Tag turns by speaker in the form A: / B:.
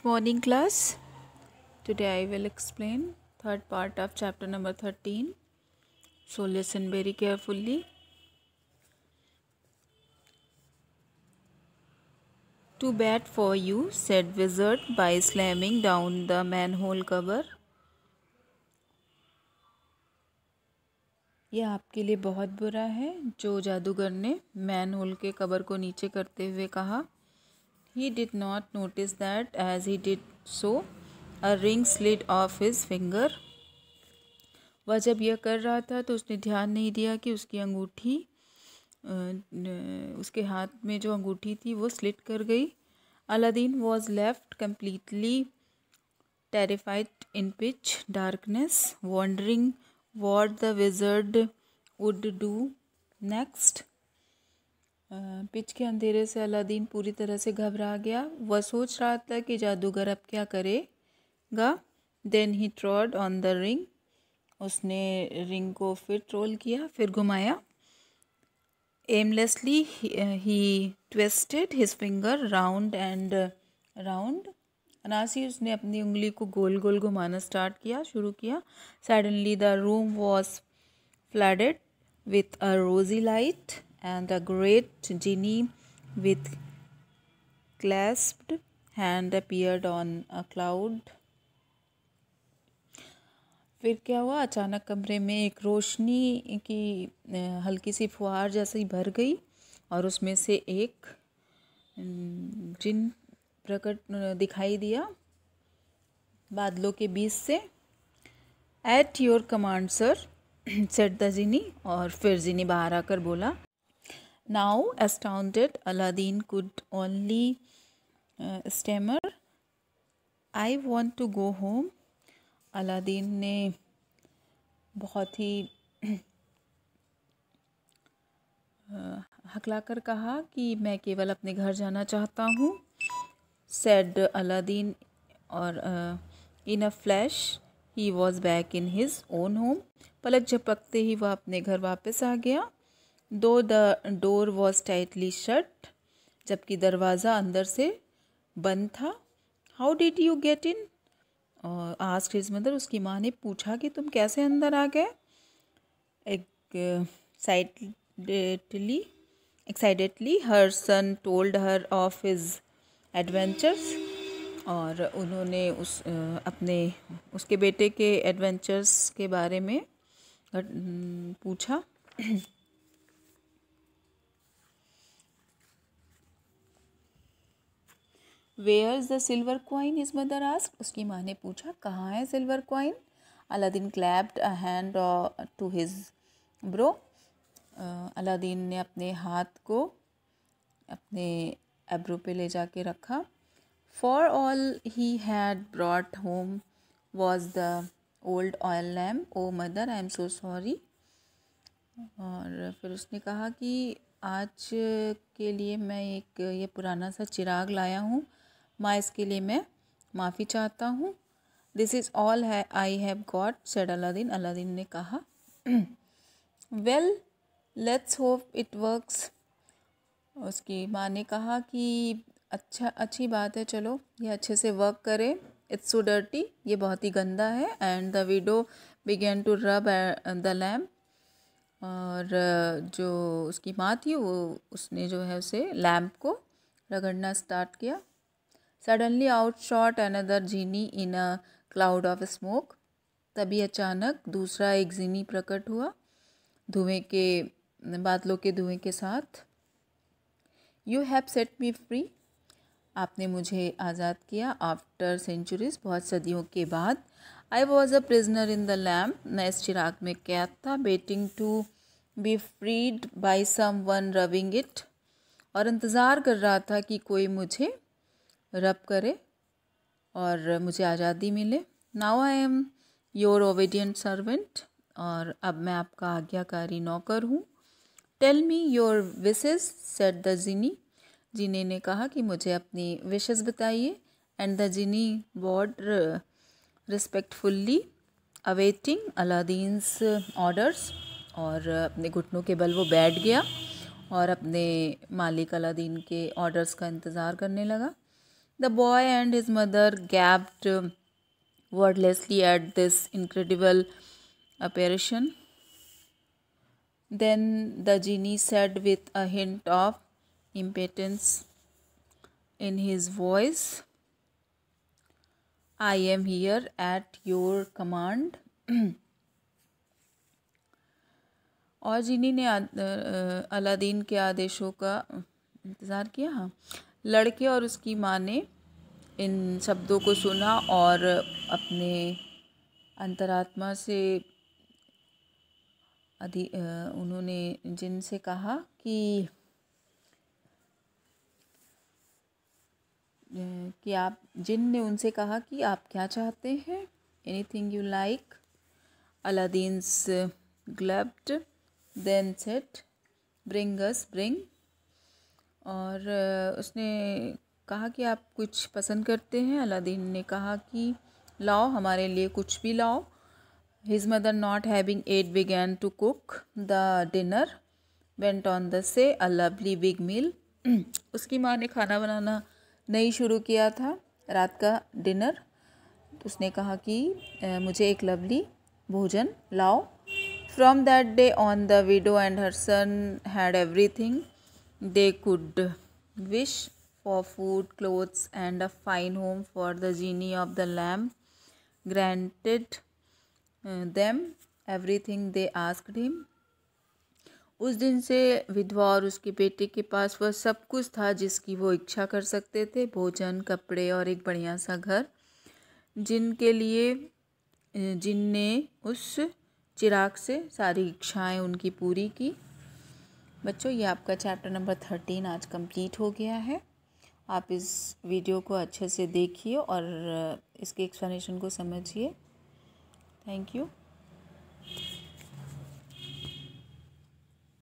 A: morning class. Today I will explain third part of chapter number 13. So listen very carefully. Too bad for you, said Wizard by slamming down the manhole cover. यह आपके लिए बहुत बुरा है, जो जादूगर ने मैनहोल के कवर को नीचे करते हुए कहा. He did not notice that as he did so, a ring slid off his finger. वह जब यह कर रहा था तो उसने ध्यान नहीं दिया कि उसकी अंगूठी उसके हाथ में जो अंगूठी थी वो स्लिट कर गई. Aladdin was left completely terrified in pitch darkness, wondering what the wizard would do next. Pitch के अंधेरे से अलादीन पूरी तरह से घबरा गया. वह सोच रहा था कि जादूगर अब क्या करेगा. Then he trod on the ring. उसने रिंग को फिर ट्रोल किया, फिर घुमाया. Aimlessly he twisted his finger round and round. अनासी उसने अपनी उंगली को गोल गोल घुमाना शुरू किया. Suddenly the room was flooded with a rosy light and a great genie with clasped hand appeared on a cloud. फिर क्या हुआ. अचानक कमरे में एक रोशनी की हल्की सी फुहार जैसी भर गई और उसमें से एक जिन प्रकट दिखाई दिया बादलों के बीच से. At your command sir, said the जिनी. और फिर जिनी बाहर आकर बोला. Now astounded, Aladdin could only stammer, I want to go home. Aladdin ने बहुत ही हकलाकर कहा कि मैं केवल अपने घर जाना चाहता हूँ. said Aladdin. और in a flash he was back in his own home. पलक झपकते ही वह अपने घर वापस आ गया. Though the door was tightly shut, जबकि दरवाज़ा अंदर से बंद था. How did you get in? asked his mother. उसकी माँ ने पूछा कि तुम कैसे अंदर आ गए. Excitedly her son told her of his adventures. और उन्होंने उसके बेटे के एडवेंचर्स के बारे में पूछा. Where's the silver coin? his mother asked. उसकी माँ ने पूछा कहाँ है silver coin. Aladdin clapped a hand to his brow. Aladdin ने अपने हाथ को अपने एब्रो पे ले जाके रखा. For all he had brought home was the old oil lamp. Oh mother, I am so sorry. और फिर उसने कहा कि आज के लिए मैं एक ये पुराना सा चिराग लाया हूँ. माँ, इसके लिए मैं माफ़ी चाहता हूँ. This is all I have got, said Aladdin. Aladdin ने कहा. Well let's hope it works. उसकी माँ ने कहा कि अच्छी बात है, चलो ये अच्छे से वर्क करे. इट्स सो डर्टी, ये बहुत ही गंदा है. And the widow began to rub the lamp. और जो उसकी माँ थी उसने जो है उसे लैम्प को रगड़ना स्टार्ट किया. Suddenly out shot another genie in a cloud of smoke. तभी अचानक दूसरा एक जीनी प्रकट हुआ बादलों के धुएं के साथ. You have set me free. आपने मुझे आज़ाद किया. आफ्टर सेंचुरीज, बहुत सदियों के बाद. I was a prisoner in the lamp. मैं इस चिराग में कैद था. Waiting to be freed by someone rubbing it. और इंतज़ार कर रहा था कि कोई मुझे रब करे और मुझे आज़ादी मिले. Now I am your obedient servant. और अब मैं आपका आज्ञाकारी नौकर हूँ. Tell me your wishes, said the genie. Genie ने कहा कि मुझे अपनी विशेस बताइए. And the genie bowed respectfully awaiting Aladdin's orders. और अपने घुटनों के बल वो बैठ गया और अपने मालिक अलादीन के ऑर्डर्स का इंतज़ार करने लगा. The boy and his mother gaped wordlessly at this incredible apparition. Then the genie said with a hint of impatience in his voice, I am here at your command. और जीनी ने Aladdin के आदेशों का इंतज़ार किया। हाँ, लड़के और उसकी माँ ने इन शब्दों को सुना और अपने अंतरात्मा से उन्होंने जिन से कहा कि आप, जिन ने उनसे कहा कि आप क्या चाहते हैं। Anything you like, Aladdin's glad then set bring us bring. और उसने कहा कि आप कुछ पसंद करते हैं। अलादीन ने कहा कि लाओ, हमारे लिए कुछ भी लाओ। His mother, not having ate, began to cook the dinner. Went on the say a lovely big meal. उसकी माँ ने खाना बनाना नहीं शुरू किया था, रात का डिनर। तो उसने कहा कि मुझे एक लवली भोजन लाओ। From that day on, the widow and her son had everything they could wish for: food, clothes, and a fine home. For the genie of the lamp granted them everything they asked him. उस दिन से विधवा और उसके बेटे के पास वह सब कुछ था जिसकी वो इच्छा कर सकते थे: भोजन, कपड़े और एक बढ़िया सा घर, जिनके लिए जिनने उस चिराग से सारी इच्छाएं उनकी पूरी की। बच्चों, ये आपका चैप्टर नंबर 13 आज कंप्लीट हो गया है। आप इस वीडियो को अच्छे से देखिए और इसके एक्सप्लेनेशन को समझिए। Thank you.